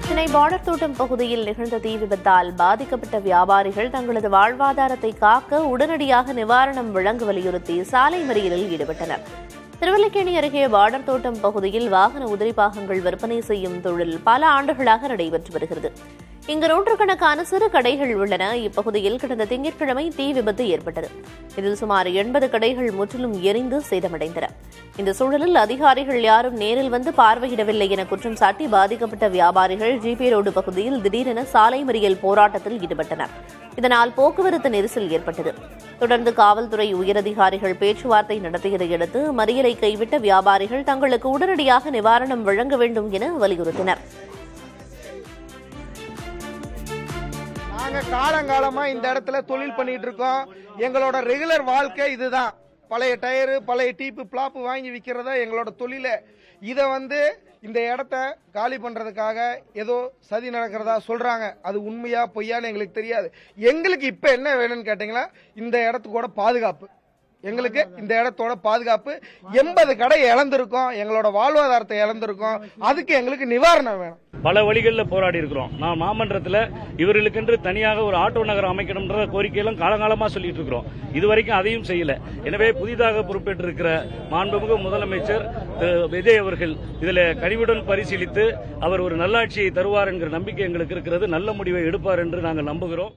Chennai border தோட்டம் பகுதியில் நிகழ்ந்த தீ விபத்தால் பாதிக்கப்பட்ட வியாபாரிகள் தங்களது வாழ்வாதாரத்தை காக்க உடனடியாக நிவாரணம் வழங்க வலியுறுத்தி சாலை மறியலில் ஈடுபட்டனர். திருவல்லிக்கேணி அருகே பார்டர் தோட்டம் பகுதியில் வாகன உதிரி பாகங்கள் விற்பனை செய்யும் தொழில் பல ஆண்டுகளாக நடைபெற்று வருகிறது. இங்கு நூற்றுக்கணக்கான சிறு கடைகள் உள்ளன. இப்பகுதியில் கடந்த திங்கட்கிழமை தீ விபத்து ஏற்பட்டது. இதில் சுமார் 80 கடைகள் முற்றிலும் எரிந்து சேதமடைந்தன. இந்த சூழலில் அதிகாரிகள் யாரும் நேரில் வந்து பார்வையிடவில்லை என குற்றம் சாட்டி பாதிக்கப்பட்ட வியாபாரிகள் ஜிபி ரோடு பகுதியில் திடீரென சாலை மறியல் போராட்டத்தில் ஈடுபட்டனர். இதனால் போக்குவரத்து நெரிசல் ஏற்பட்டது. தொடர்ந்து காவல்துறை உயரதிகாரிகள் பேச்சுவார்த்தை நடத்தியதை அடுத்து மறியலை கைவிட்ட வியாபாரிகள் தங்களுக்கு உடனடியாக நிவாரணம் வழங்க வேண்டும் என வலியுறுத்தினர். நாங்க காலங்காலமா இந்த இடத்துல தொழில் பண்ணிட்டு இருக்கோம். எங்களோட ரெகுலர் வாழ்க்கை இதுதான். பழைய டயரு, பழைய டீப்பு, பிளாப்பு வாங்கி விற்கிறதா எங்களோட தொழில. இதை இந்த இடத்த காலி பண்றதுக்காக ஏதோ சதி நடக்கிறதா சொல்றாங்க. அது உண்மையா பொய்யான்னு எங்களுக்கு தெரியாது. எங்களுக்கு இப்ப என்ன வேணும்னு கேட்டீங்களா, இந்த இடத்துக்கூட பாதுகாப்பு. எங்களுக்கு இந்த இடத்தோட பாதுகாப்பு. 80 கடை இழந்திருக்கோம், எங்களோட வாழ்வாதாரத்தை இழந்திருக்கோம். அதுக்கு எங்களுக்கு நிவாரணம் வேணும். பல வழிகளில் போராடி இருக்கிறோம். நான் மாமன்றத்தில் இவர்களுக்கென்று தனியாக ஒரு ஆட்டோ நகரம் அமைக்கணும்ன்ற கோரிக்கையெல்லாம் காலங்காலமா சொல்லிட்டு இருக்கிறோம். இதுவரைக்கும் அதையும் செய்யல. எனவே புதிதாக பொறுப்பேற்றிருக்கிற மாண்புமிகு முதலமைச்சர் விஜய் அவர்கள் இதில் கனிவுடன் பரிசீலித்து அவர் ஒரு நல்லாட்சியை தருவார் என்கிற நம்பிக்கை எங்களுக்கு இருக்கிறது. நல்ல முடிவை எடுப்பார் என்று நாங்கள் நம்புகிறோம்.